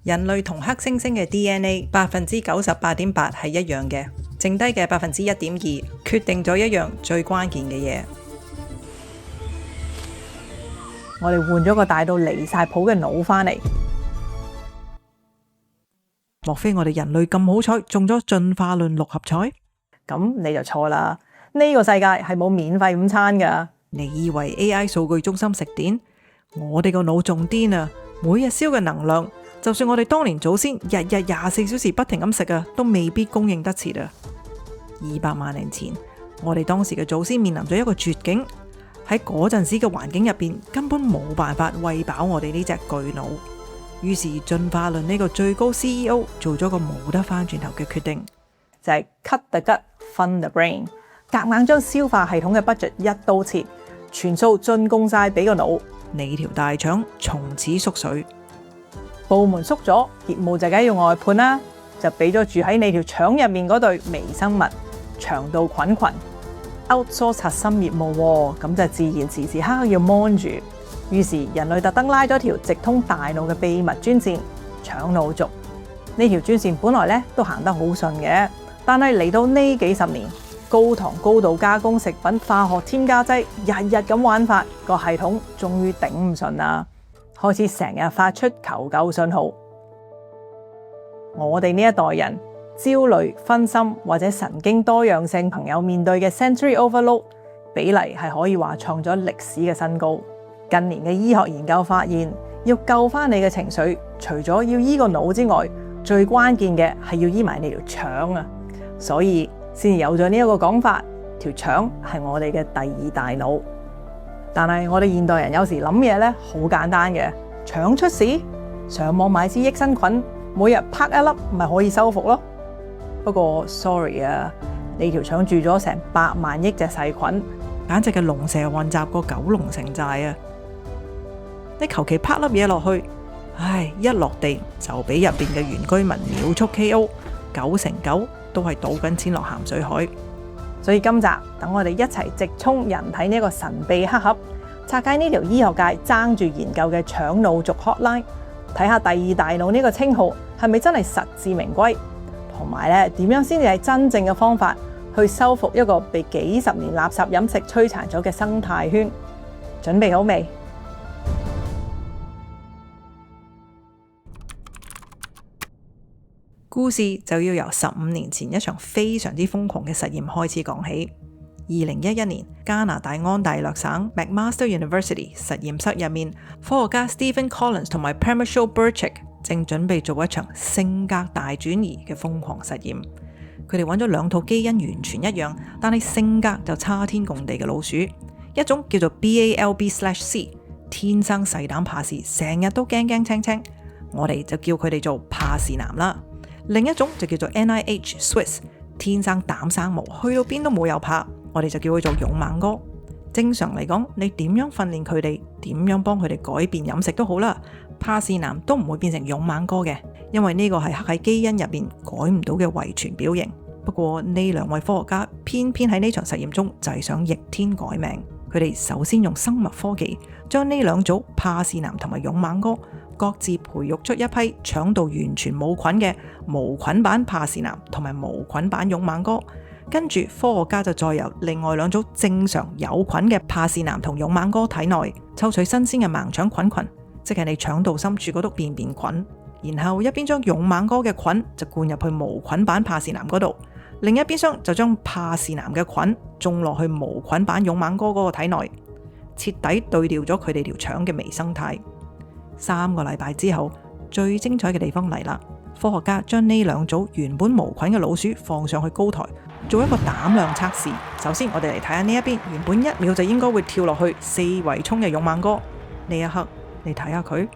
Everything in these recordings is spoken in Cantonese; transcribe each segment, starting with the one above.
人類同黑猩猩嘅 DNA 98.8%係一樣嘅，剩低嘅1.2%決定咗一樣最關鍵嘅嘢。我哋換咗個大到離晒譜嘅腦返嚟。莫非我哋人類咁好彩中咗進化論六合彩？咁你就錯啦，呢個世界係冇免費午餐㗎。你以為 AI 數據中心食電？我哋個腦仲癲啊！每日燒嘅能量，就算我哋當年祖先日日24小時不停咁食啊，都未必供應得切啊！200萬年前，我哋當時嘅祖先面臨咗一個絕境，喺嗰陣時嘅環境入邊，根本冇辦法餵飽我哋呢隻巨腦。於是進化論呢個最高 CEO 做咗個冇得翻轉頭嘅決定，就係 cut the gut, fund the brain， 夾硬將消化系統嘅 budget 一刀切，全數進貢晒俾個腦。你條大腸從此縮水，部門縮咗，業務就梗要外判啦，就俾咗住喺你條腸入面嗰對微生物腸道菌群 outsource 核心業務，咁就自然時時刻刻要 mon 住。於是人類特登拉咗條直通大腦嘅秘密專線腸腦軸。呢條專線本來咧都行得好順嘅，但係嚟到呢幾十年，高糖高度加工食品、化學添加劑日日咁玩法，個系統終於頂唔順啦，開始成日發出求救信號。我哋呢一代人焦慮、分心或者神經多樣性朋友面對嘅 sensory overload 比例係可以話創咗歷史嘅新高。近年嘅醫學研究發現，要救翻你嘅情緒，除咗要醫個腦之外，最關鍵嘅係要醫埋你條腸啊！所以先有咗呢一個講法，條腸係我哋嘅第二大腦。但係我哋現代人有時諗嘢咧，好簡單嘅，腸出事，上網買支益生菌，每日啪一粒咪可以修復咯。不過 sorry 啊，你條腸住咗成100萬億隻細菌，簡直係龍蛇混雜過九龍城寨啊！你求其啪粒嘢落去，唉，一落地就俾入邊嘅原居民秒速 KO，9成9都係賭緊錢落鹹水海。所以今集等我哋一齊直衝人體呢個神秘黑盒，拆解呢條醫學界爭住研究嘅腸腦軸 hotline， 睇下第二大腦呢個稱號係咪真係實至名歸，同埋咧點樣先至係真正嘅方法去修復一個被幾十年垃圾飲食摧殘咗嘅生態圈。準備好未？故事就要由15年前一場非常之瘋狂嘅實驗開始講起。2011年，加拿大安大略省 McMaster University 實驗室入面，科學家 Stephen Collins 同埋 Parmeshul Burchik 正準備做一場性格大轉移嘅瘋狂實驗。佢哋揾咗2套基因完全一樣，但係性格就差天共地嘅老鼠，一種叫做 BALB/C， 天生細膽怕事，成日都驚驚青青，我哋就叫佢哋做怕事男啦。另一種就叫做 NIH Swiss， 天生膽生毛，去到邊都冇有怕，我哋就叫佢做勇猛哥。正常嚟講，你點樣訓練佢哋，點樣幫佢哋改變飲食都好啦，怕事男都唔會變成勇猛哥嘅，因為呢個係刻喺基因入邊改唔到嘅遺傳表型。不過呢2位科學家偏偏喺呢場實驗中就係想逆天改命，佢哋首先用生物科技將呢2組怕事男同埋勇猛哥各自培育出一批腸道完全冇菌嘅無菌版怕事男同埋無菌版勇猛哥，跟住科學家就再由另外2組正常有菌嘅怕事男同勇猛哥體內抽取新鮮嘅盲腸菌群，即係你腸道深處嗰篤便便菌，然後一邊將勇猛哥嘅菌就灌入去無菌版怕事男嗰度，另一邊廂就將怕事男嘅菌種落去無菌版勇猛哥嗰個體內，徹底對調咗佢哋條腸嘅微生態。3個禮拜之後，最精彩嘅地方嚟啦！科學家將呢2組原本無菌嘅老鼠放上去高台，做一個膽量測試。首先我哋嚟睇下呢一邊，原本1秒就應該會跳落去4圍衝嘅勇猛哥，呢一刻你睇下佢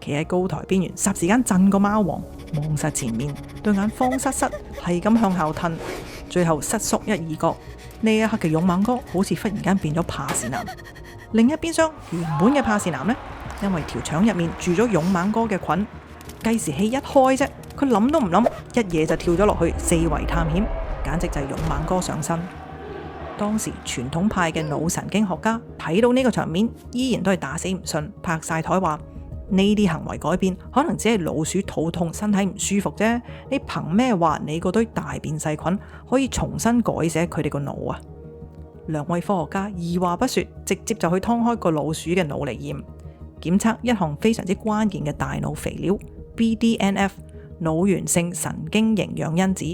企喺高台邊緣，霎時間震個貓王，望實前面，對眼慌失失，係咁向後褪，最後失縮一耳角。呢一刻嘅勇猛哥好似忽然間變咗怕事男。另一邊廂原本嘅怕事男呢，因為條腸入面住咗勇猛哥嘅菌，計時器一開啫，佢諗都唔諗，一嘢就跳咗落去4圍探險，簡直就係勇猛哥上身。當時傳統派嘅腦神經學家睇到呢個場面，依然都係打死唔信，拍晒台話呢啲行為改變可能只係老鼠肚痛、身體唔舒服啫。你憑咩話你嗰堆大便細菌可以重新改寫佢哋個腦啊？兩位科學家二話不說，直接就去劏開個老鼠嘅腦嚟驗，檢測一項非常之關鍵嘅大腦肥料 BDNF 腦源性神經營養因子。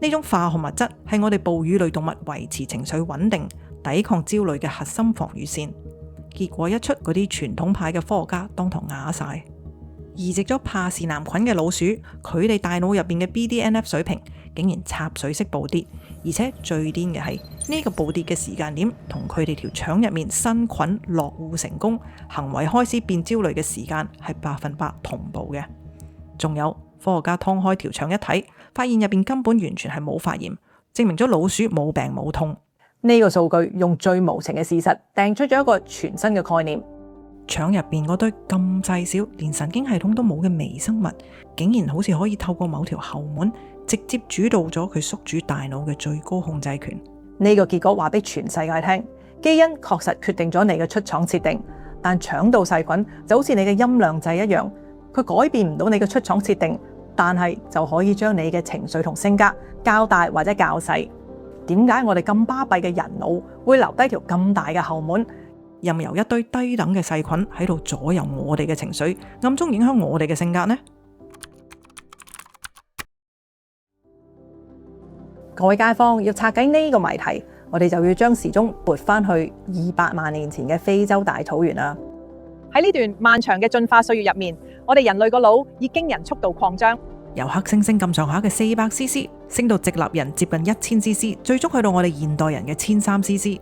呢種化學物質係我哋哺乳類動物維持情緒穩定、抵抗焦慮嘅核心防禦線。結果一出，嗰啲傳統派嘅科學家當堂啞晒。移植咗帕氏南菌嘅老鼠，佢哋大腦入邊嘅 BDNF 水平竟然插水式暴跌，而且最癲嘅係呢個暴跌嘅時間點同佢哋條腸入面新菌落戶成功、行為開始變焦慮嘅時間係100%同步嘅。仲有科學家劏開條腸一睇，發現入邊根本完全係冇發炎，證明咗老鼠冇病冇痛。呢個數據用最無情嘅事實掟出咗一個全新嘅概念：腸入邊嗰堆咁細小，連神經系統都冇嘅微生物，竟然好似可以透過某條後門直接主導咗佢宿主大腦嘅最高控制權。呢個結果話俾全世界聽，基因確實決定咗你嘅出廠設定，但腸道細菌就好似你嘅音量掣一樣，佢改變唔到你嘅出廠設定，但係就可以將你嘅情緒同性格較大或者較細。點解我哋咁巴閉嘅人腦會留低條咁大嘅後門，任由一堆低等嘅細菌喺度左右我哋嘅情緒，暗中影響我哋嘅性格呢？各位街坊，要拆解呢個謎題，我哋就要將時鐘撥翻去200萬年前嘅非洲大草原啦。喺呢段漫長嘅進化歲月入面，我哋人類個腦以驚人速度擴張，由黑猩猩咁上下嘅400cc升到直立人接近1000cc，最終去到我哋現代人嘅1300cc。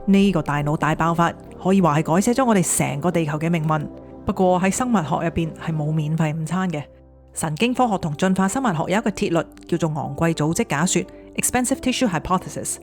呢個大腦大爆發可以話係改寫咗我哋成個地球嘅命運。不過喺生物學入邊係冇免費午餐嘅。神經科學同進化生物學有一個鐵律叫做昂貴組織假說 （Expensive Tissue Hypothesis）。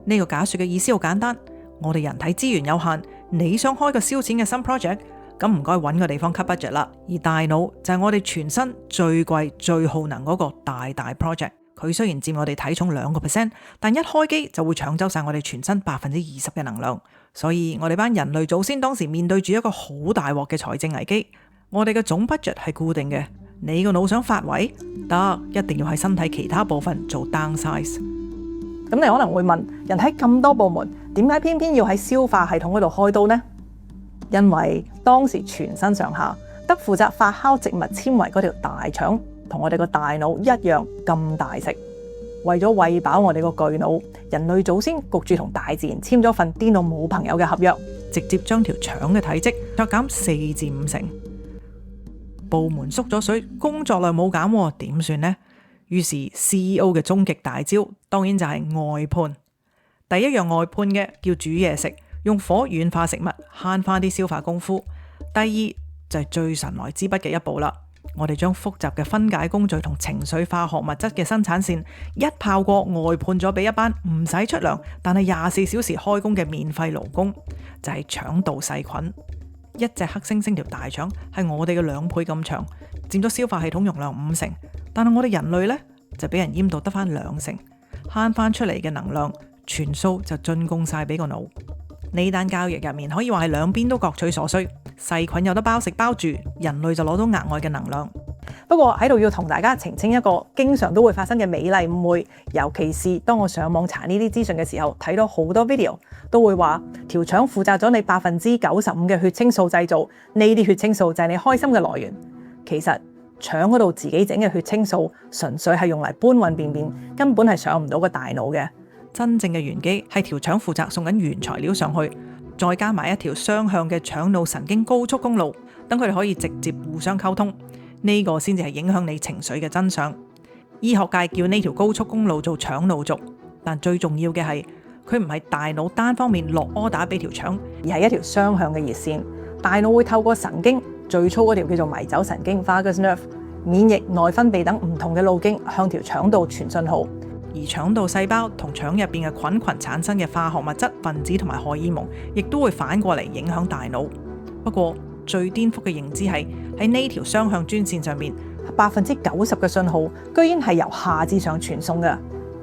呢個假說嘅意思好簡單，我哋人體資源有限，你想開個燒錢嘅新 project，咁唔該揾個地方 cut budget 啦。而大腦就係我哋全身最貴最耗能嗰個大 project。佢雖然佔我哋體重2%，但一開機就會搶走晒我哋全身20%嘅能量。所以我哋班人類祖先當時面對住一個好大鑊嘅財政危機。我哋嘅總 budget 係固定嘅，你個腦想發圍得，一定要喺身體其他部分做 downsize。咁你可能會問，人體咁多部門，點解偏偏要喺消化系統嗰度開刀呢？因為當時全身上下得負責發酵植物纖維嗰條大腸，同我哋個大腦一樣咁大食。為咗餵飽我哋個巨腦，人類祖先焗住同大自然簽咗份癲到冇朋友嘅合約，直接將條腸嘅體積削減4至5成。部門縮咗水，工作量冇減，點算呢？於是 CEO 嘅終極大招當然就係外判。第一樣外判嘅叫煮嘢食，用火軟化食物，慳翻啲消化功夫。第二就係最神來之筆嘅一步啦，我哋將複雜嘅分解工序同情緒化學物質嘅生產線一炮過外判咗俾一班唔使出糧但係24小時開工嘅免費勞工，就係腸道細菌。一隻黑猩猩條大腸係我哋嘅2倍咁長，佔咗消化系統容量5成，但係我哋人類呢，就俾人閹到得翻2成，慳翻出嚟嘅能量全數就進貢晒俾個腦。呢單交易入面可以話係兩邊都各取所需，細菌有得包食包住，人類就攞到額外嘅能量。不過喺度要同大家澄清一個經常都會發生嘅美麗誤會，尤其是當我上網查呢啲資訊嘅時候，睇到好多 video 都會話條腸負責咗你95%嘅血清素製造，呢啲血清素就係你開心嘅來源。其實腸嗰度自己整嘅血清素純粹係用嚟搬運便便，根本係上唔到個大腦嘅。真正嘅玄機係條腸負責送緊原材料上去，再加埋一條雙向嘅腸腦神經高速公路，等佢哋可以直接互相溝通。呢個先至係影響你情緒嘅真相。醫學界叫呢條高速公路做腸腦軸，但最重要嘅係佢唔係大腦單方面落order俾條腸，而係一條雙向嘅熱線。大腦會透過神經，最粗嗰條叫做迷走神經 vagus nerve、免疫、內分泌等唔同嘅路徑向條腸道傳信號。而腸道細胞同腸入邊嘅菌群產生嘅化學物質分子同埋荷爾蒙，亦都會反過嚟影響大腦。不過最顛覆嘅認知係喺呢條雙向專線上面，90%嘅信號居然係由下至上傳送嘅。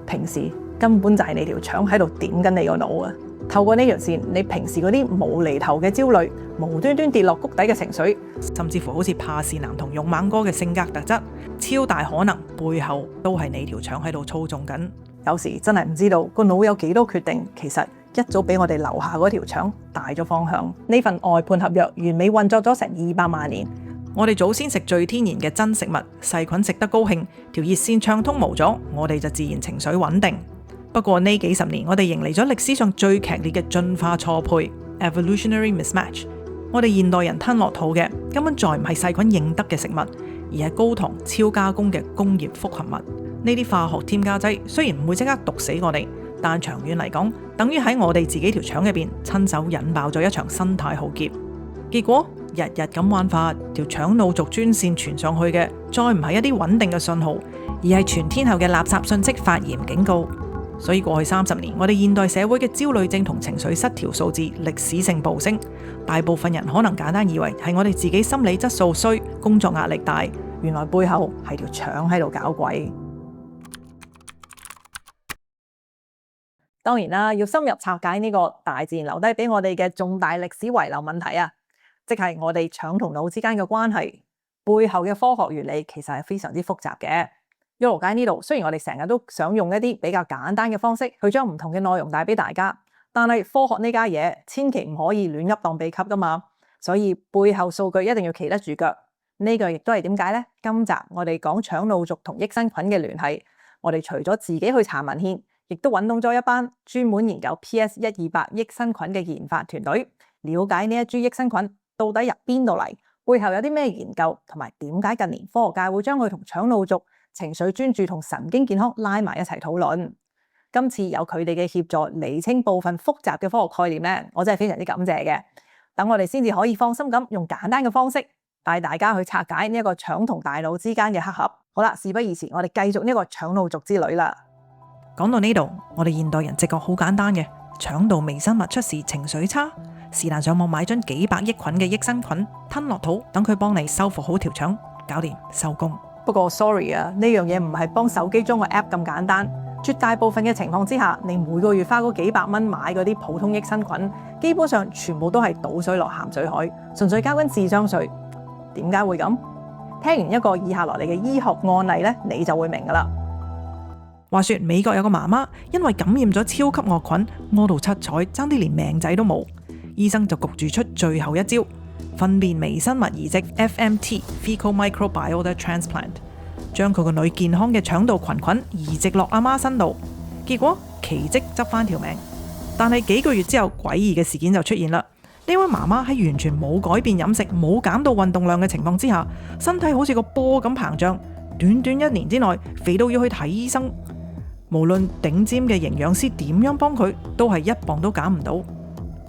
平時根本就係你條腸喺度點緊你個腦啊！透過呢條線，你平時嗰啲無厘頭嘅焦慮，無端端跌落谷底嘅情緒，甚至乎好似怕事男同勇猛哥嘅性格特質，超大可能背後都係你條腸喺度操縱緊。有時真係唔知道個腦有幾多決定，其實一早俾我哋留下嗰條腸帶咗方向。呢份外判合約完美運作咗成200萬年。我哋祖先食最天然嘅真食物，細菌食得高興，條熱線暢通無阻，我哋就自然情緒穩定。不過呢幾十年，我哋迎嚟咗歷史上最劇烈嘅進化錯配 （evolutionary mismatch）。我哋現代人吞落肚嘅根本再唔係細菌認得嘅食物，而係高糖超加工嘅工業複合物。呢啲化學添加劑雖然唔會即刻毒死我哋，但長遠嚟講，等於喺我哋自己條腸入邊親手引爆咗一場生態浩劫。結果日日咁玩法，條腸腦軸專線傳上去嘅，再唔係一啲穩定嘅信號，而係全天候嘅垃圾信息發言警告。所以過去30年，我哋現代社會嘅焦慮症同情緒失調數字歷史性暴升。大部分人可能簡單以為係我哋自己心理質素衰，工作壓力大，原來背後係條腸喺度搞鬼。當然啦，要深入拆解呢個大自然留低俾我哋嘅重大歷史遺留問題啊，即係我哋腸同腦之間嘅關係背後嘅科學原理，其實係非常之複雜嘅。一路街呢度，雖然我哋成日都想用一啲比較簡單嘅方式去將唔同嘅內容帶俾大家，但係科學呢家嘢千祈唔可以亂噏當秘笈噶嘛，所以背後數據一定要企得住腳。呢個亦都係點解呢？今集我哋講腸腦軸同益生菌嘅聯繫，我哋除咗自己去查文獻，亦都揾到咗一班專門研究 PS128 益生菌嘅研發團隊，了解呢一株益生菌到底由邊度嚟，背後有啲咩研究，同埋點解近年科學界會將佢同腸腦軸、情緒專注同神經健康拉埋一齊討論。今次有佢哋嘅協助，釐清部分複雜嘅科學概念呢，我真係非常之感謝嘅。等我哋先至可以放心咁用簡單嘅方式帶大家去拆解呢一個腸同大腦之間嘅黑盒。好啦，事不宜遲，我哋繼續呢個腸腦軸之旅啦。講到呢度，我哋現代人直覺好簡單嘅，腸道微生物出事，情緒差，是但上網買樽幾百億菌嘅益生菌吞落肚，等佢幫你修復好條腸，搞掂收工。不過 sorry 啊，呢樣嘢唔係幫手機裝個 app 咁簡單。絕大部分嘅情況之下，你每個月花嗰幾百蚊買嗰啲普通益生菌，基本上全部都係倒水落鹹水海，純粹交緊智商稅。點解會咁？聽完一個以下落嚟嘅醫學案例呢，你就會明噶啦。話說美國有個媽媽因為感染咗超級惡菌，屙到七彩，爭啲連命仔都冇，醫生就焗住出最後一招，糞便微生物移植 FMT（Fecal Microbiota Transplant），將佢個女健康嘅腸道菌移植落阿媽身度，結果奇蹟執翻條命。但係幾個月之後，詭異嘅事件就出現啦。呢位媽媽喺完全冇改變飲食、冇減到運動量嘅情況之下，身體好似個波咁膨脹，短短1年之內肥到要去睇醫生。無論頂尖嘅營養師點樣幫佢，都係1磅都減唔到。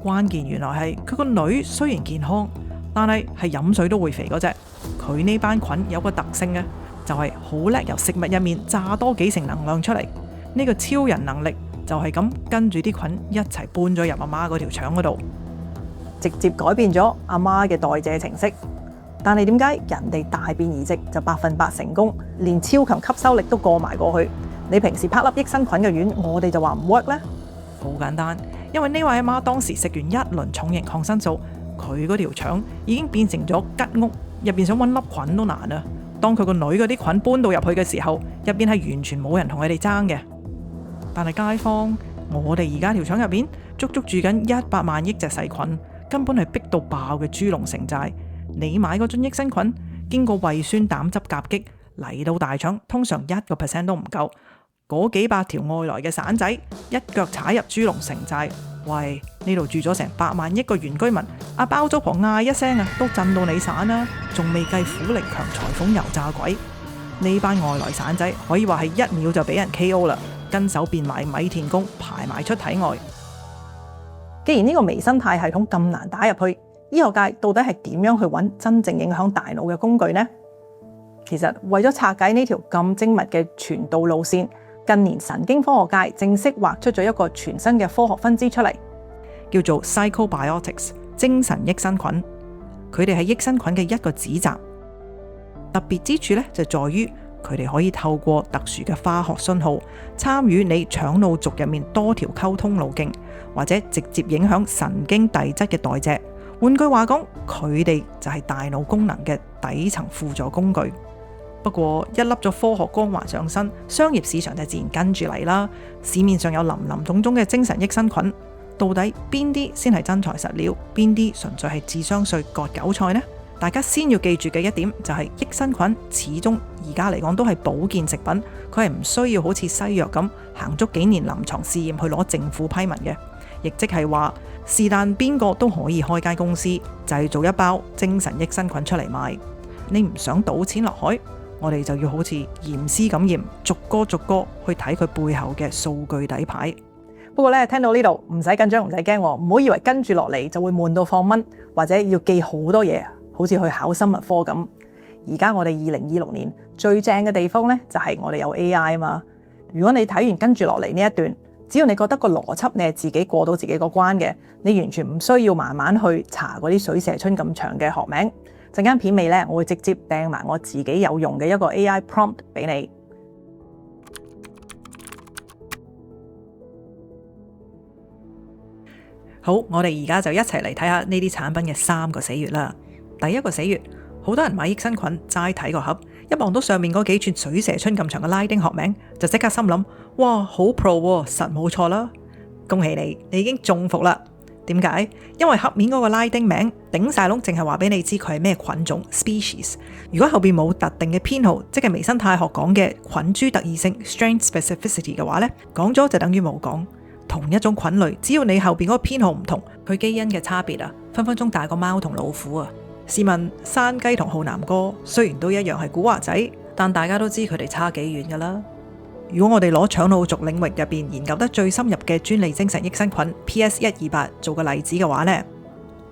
關鍵原來係佢個女雖然健康，但係飲水都會肥嗰隻。佢呢班菌有個特性嘅，就係好叻由食物入面榨多幾成能量出嚟。呢個超人能力就係咁跟住啲菌一齊搬咗入阿媽嗰條腸嗰度，直接改變咗阿媽嘅代謝程式。但係點解人哋大便移植就100%成功，連超強吸收力都過埋過去？你平時拍粒益生菌嘅丸，我哋就話唔 work 呢？好簡單，因為呢位阿媽當時食完一輪重型抗生素，佢嗰條腸已經變成咗吉屋，入邊想搵粒菌都難啊！當佢個女嗰啲菌搬到入去嘅時候，入邊係完全冇人同佢哋爭嘅。但係街坊，我哋而家條腸入邊足足住緊100萬億隻細菌，根本係逼到爆嘅豬籠城寨。你買嗰樽益生菌，經過胃酸膽汁夾擊嚟到大腸，通常1% 都唔夠。嗰幾百條外來嘅散仔一腳踩入豬籠城寨，喂，呢度住咗成100萬億個原居民，阿包租婆嗌一聲啊，都震到你散啦，仲未計虎力強裁縫油炸鬼。呢班外來散仔可以話係1秒就俾人 KO 啦，跟手變埋米田共，排埋出體外。既然呢個微生態系統咁難打入去，醫學界到底係點樣去揾真正影響大腦嘅工具呢？其實為咗拆解呢條咁精密嘅傳導路線，近年神經科學界正式劃出咗一個全新嘅科學分支出嚟，叫做 Psychobiotics 精神益生菌。佢哋係益生菌嘅一個子集，特別之處咧就在於佢哋可以透過特殊嘅化學信號參與你腸腦軸入面多條溝通路徑，或者直接影響神經遞質嘅代謝。換句話講，佢哋就係大腦功能嘅底層輔助工具。不過一粒咗科學光環上身，商業市場就自然跟住嚟啦。市面上有林林種種嘅精神益生菌，到底邊啲先係真材實料，邊啲純粹係智商稅割韭菜呢？大家先要記住嘅一點就係益生菌始終而家嚟講都係保健食品，佢係唔需要好似西藥咁行足幾年臨床試驗去攞政府批文嘅，亦即係話是但邊個都可以開間公司製造一包精神益生菌出嚟賣。你唔想賭錢落海，我哋就要好似驗屍咁驗，逐個逐個去睇佢背後嘅數據底牌。不過咧，聽到呢度唔使緊張，唔使驚，唔好以為跟住落嚟就會悶到放蚊，或者要記好多嘢，好似去考生物科咁。而家我哋2026年最正嘅地方呢，就係我哋有 AI 啊嘛。如果你睇完跟住落嚟呢一段，只要你覺得個邏輯你係自己過到自己個關嘅，你完全唔需要慢慢去查嗰啲水蛇春咁長嘅學名。陣間片尾呢，我會直接掟埋我自己有用嘅一個 AI prompt 俾你。好，我哋而家就一齊嚟睇下呢啲產品嘅3個死穴啦。第一個死穴，好多人買益生菌齋睇個盒，一望到上面嗰幾串水蛇春咁長嘅拉丁學名，就即刻心諗，哇，好 pro 喎，實冇錯啦！恭喜你，你已經中伏啦。點解？因為盒面嗰個拉丁名頂晒籠，淨係話俾你知佢係咩菌種 species。如果後邊冇特定嘅編號，即係微生態學講嘅菌株特異性 strain specificity 嘅話呢，講咗就等於冇講。同一種菌類，只要你後邊嗰個編號唔同，佢基因嘅差別啊，分分鐘大過貓同老虎啊！試問山雞同浩南哥雖然都一樣係古惑仔，但大家都知佢哋差幾遠噶啦。如果我哋攞腸腦軸領域入邊研究得最深入嘅專利精神益生菌 PS128 做個例子嘅話呢，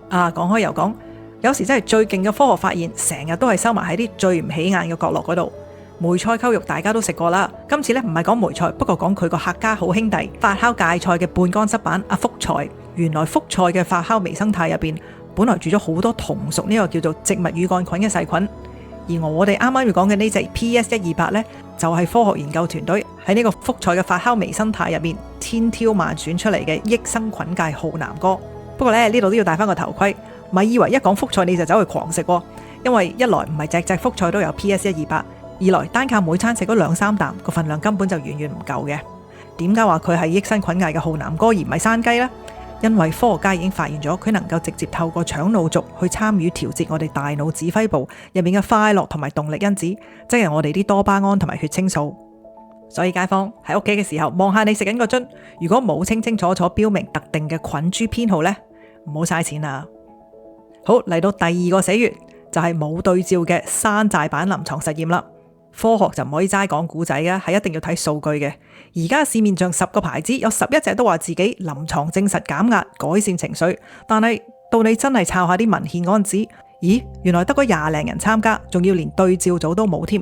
講開又講，有時真係最勁嘅科學發現，成日都係收埋喺啲最唔起眼嘅角落嗰度。梅菜溝肉大家都食過啦，今次呢唔係講梅菜，不過講佢個客家好兄弟發酵芥菜嘅半乾濕版阿福菜。原來福菜嘅發酵微生態入邊本來住咗好多同屬呢個叫做植物乳桿菌嘅細菌，而我哋啱啱要講嘅呢隻 PS128 呢，就係科學研究團隊喺呢個福菜嘅發酵微生態入面千挑萬選出嚟嘅益生菌界浩南哥。不過呢度都要戴翻個頭盔，咪以為一講福菜你就走去狂食喎，因為一來唔係隻隻福菜都有 PS128。二來單靠每餐食嗰2-3啖個份量根本就遠遠唔夠嘅。點解話佢係益生菌界嘅浩南哥而唔係山雞呢？因為科學家已經發現咗佢能夠直接透過腸腦軸去參與調節我哋大腦指揮部入面嘅快樂同埋動力因子，即係我哋啲多巴胺同埋血清素。所以街坊喺屋企嘅時候望下你食緊個樽，如果冇清清楚楚標明特定嘅菌株編號呢，唔好嘥錢啦。好，嚟到第2個死穴，就係冇對照嘅山寨版臨床實驗啦。科學就唔可以齋講古仔嘅，係一定要睇數據嘅。而家市面上10個牌子有11隻都話自己臨床證實減壓改善情緒，但係到你真係抄下啲文獻嗰陣時，咦，原來得個20零人參加，仲要連對照組都冇添。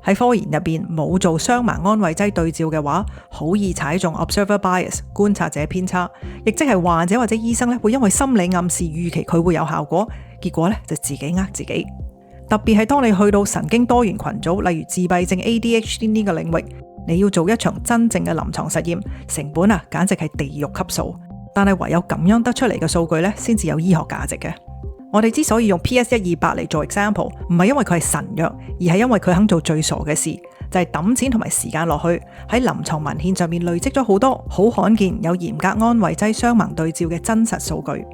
喺科研入邊冇做雙盲安慰劑對照嘅話，好易踩中 observer bias 觀察者偏差，亦即係患者或者醫生咧會因為心理暗示預期佢會有效果，結果咧就自己呃自己。特別係當你去到神經多元群組，例如自閉症 ADHD 呢個領域，你要做一場真正嘅臨床實驗，成本簡直係地獄級數。但係唯有咁樣得出嚟嘅數據呢，先至有醫學價值嘅。我哋之所以用 PS128 嚟做 example， 唔係因為佢係神藥，而係因為佢肯做最傻嘅事，就係抌錢同埋時間落去喺臨床文獻上面累積咗好多好罕見有嚴格安慰劑雙盲對照嘅真實數據。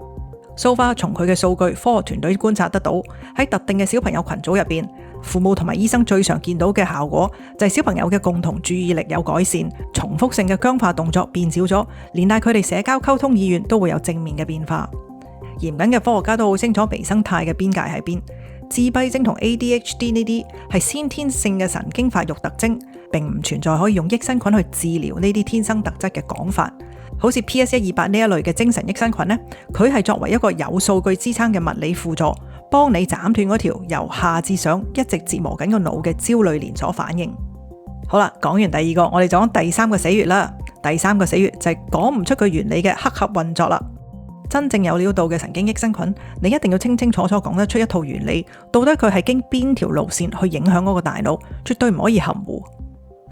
So far，從佢嘅數據，科學團隊觀察得到喺特定嘅小朋友群組入邊，父母同埋醫生最常見到嘅效果就係小朋友嘅共同注意力有改善，重複性嘅僵化動作變少咗，連帶佢哋社交溝通意願都會有正面嘅變化。嚴謹嘅科學家都好清楚微生態嘅邊界喺邊，自閉症同 ADHD 呢啲係先天性嘅神經發育特徵，並唔存在可以用益生菌去治療呢啲天生特質嘅講法。好似 PS128 呢一類嘅精神益生菌呢，佢係作為一個有數據支撐嘅物理輔助，幫你斬斷嗰條由下至上一直折磨緊個腦嘅焦慮連鎖反應。好啦，講完第2個，我哋就講第3個死穴啦。第3個死穴就係講唔出佢原理嘅黑盒運作啦。真正有料到嘅神經益生菌，你一定要清清楚楚講得出一套原理，到底佢係經邊條路線去影響嗰個大腦，絕對唔可以含糊。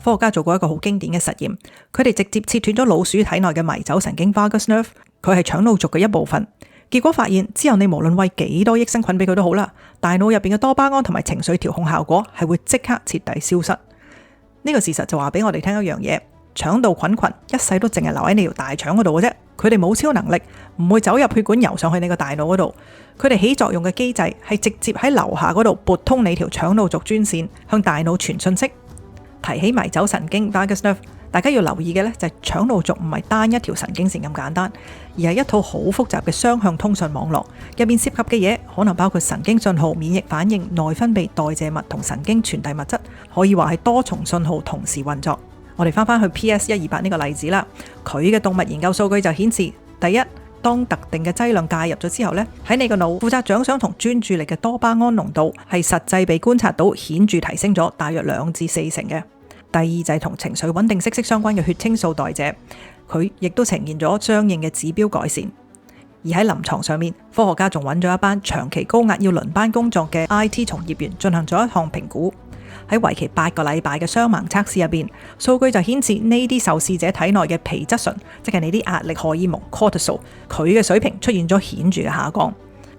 科學家做過一個好經典嘅實驗，佢哋直接切斷咗老鼠體內嘅迷走神經 vagus nerve， 佢係腸腦軸嘅一部分。結果發現之後，你無論餵幾多益生菌俾佢都好啦，大腦入邊嘅多巴胺同埋情緒調控效果係會即刻徹底消失。呢個事實就話俾我哋聽一樣嘢，腸道菌群一世都淨係留喺你條大腸嗰度嘅啫，佢哋冇超能力，唔會走入血管游上去你個大腦嗰度。佢哋起作用嘅機制係直接喺樓下嗰度撥通你條腸腦軸專線，向大腦傳訊息。提起迷走神經 vagus nerve， 大家要留意嘅呢就係腸腦軸唔係單一條神經線咁簡單，而係一套好複雜嘅雙向通訊網絡，入面涉及嘅嘢可能包括神經信號、免疫反應、內分泌、代謝物同神經傳遞物質，可以話係多重信號同時運作。我哋翻去 PS128 呢個例子啦，佢嘅動物研究數據就顯示，第一，當特定嘅劑量介入咗之後呢，喺你個腦負責獎賞同專注力嘅多巴胺濃度係實際被觀察到顯著提升咗大約2至4成嘅。第二就係同情緒穩定息息相關嘅血清素代謝，佢亦都呈現咗相應嘅指標改善。而喺臨床上面，科學家仲揾咗一班長期高壓要輪班工作嘅 IT 從業員進行咗一項評估。喺為期8個禮拜嘅雙盲測試入邊，數據就顯示呢啲受試者體內嘅皮質醇，即係你啲壓力荷爾蒙 cortisol， 佢嘅水平出現咗顯著嘅下降。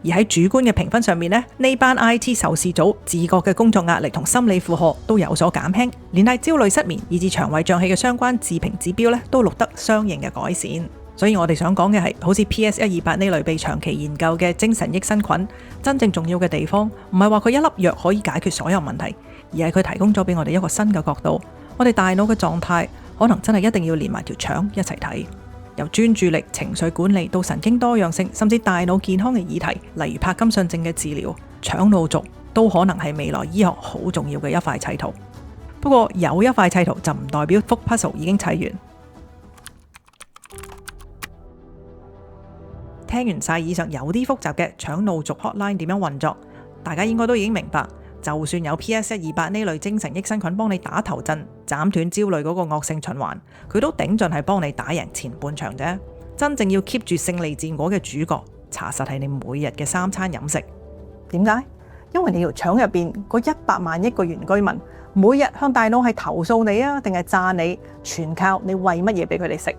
而喺主觀嘅評分上面呢班 IT 受試組自覺嘅工作壓力同心理負荷都有所減輕，連帶焦慮、失眠以至腸胃脹氣嘅相關自評指標都錄得相應嘅改善。所以我哋想講嘅係，好似 PS128 呢類被長期研究嘅精神益生菌，真正重要嘅地方唔係話佢一粒藥可以解決所有問題，而係佢提供咗俾我哋一個新嘅角度，我哋大腦嘅狀態可能真係一定要連埋條腸一齊睇。由專注力、情緒管理到神經多樣性，甚至大腦健康嘅議題，例如帕金遜症嘅治療，腸腦軸都可能係未來醫學好重要嘅一塊砌圖。不過有一塊砌圖就唔代表幅 puzzle 已經砌完。聽完晒以上有啲複雜嘅腸腦軸 hotline 點樣運作，大家應該都已經明白，就算有 PS128 呢類精神益生菌幫你打頭陣，斬斷焦慮嗰個惡性循環，佢都頂盡係幫你打贏前半場啫。真正要 keep 住勝利戰果嘅主角，查實係你每日嘅3餐飲食。點解？因為你條腸入邊嗰100萬億個原居民，每日向大腦係投訴你啊，定係讚你，全靠你餵乜嘢俾佢哋食。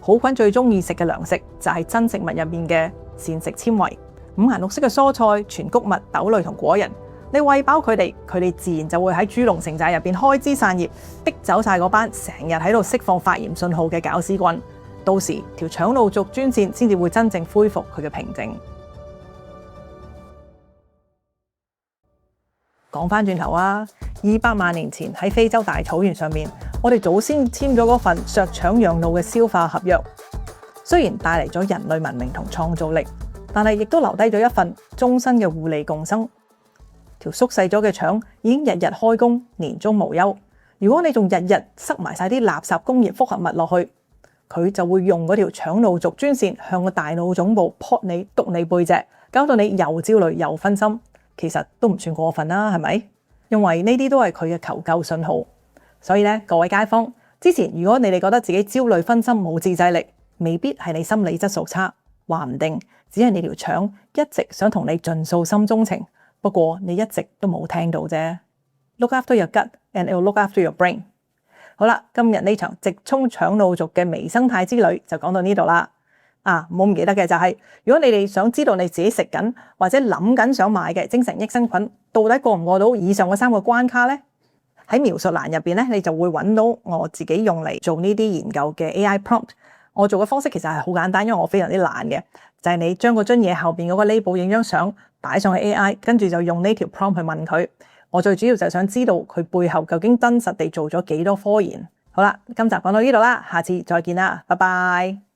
好菌最中意食嘅糧食就係真食物入面嘅膳食纖維，五顏六色嘅蔬菜、全穀物、豆類同果仁。你餵飽佢哋，佢哋自然就會喺豬籠城寨入邊開枝散葉，逼走晒嗰班成日喺度釋放發炎信號嘅搞屎棍。到時條腸腦軸專線先至會真正恢復佢嘅平靜。講翻轉頭啊，200萬年前喺非洲大草原上面，我哋祖先簽咗嗰份削腸養腦嘅消化合約，雖然帶嚟咗人類文明同創造力，但係亦都留低咗一份終身嘅互利共生。條縮細咗嘅腸已經日日開工，年終無休。如果你仲日日塞埋晒啲垃圾工業複合物落去，佢就會用嗰條腸腦軸專線向個大腦總部撲你篤你背脊，搞到你又焦慮又分心。其實都唔算過分啦，係咪？因為呢啲都係佢嘅求救信號。所以咧，各位街坊，之前如果你哋覺得自己焦慮分心冇自制力，未必係你心理質素差，話唔定只係你條腸一直想同你盡訴心中情，不過你一直都冇聽到啫。Look after your gut and it will look after your brain。好啦，今日呢場直衝腸腦軸嘅微生態之旅就講到呢度啦。唔好唔記得嘅就係，如果你哋想知道你自己食緊或者諗緊想買嘅精神益生菌到底過唔過到以上嘅3個關卡呢？喺描述欄入邊咧，你就會揾到我自己用嚟做呢啲研究嘅 AI prompt。我做嘅方式其實係好簡單，因為我非常之懶嘅，就係你將個樽嘢後邊嗰個 label 影張相擺上去 AI， 跟住就用呢條 prompt 去問佢。我最主要就係想知道佢背後究竟真實地做咗幾多科研。好啦，今集講到呢度啦，下次再見啦，拜拜。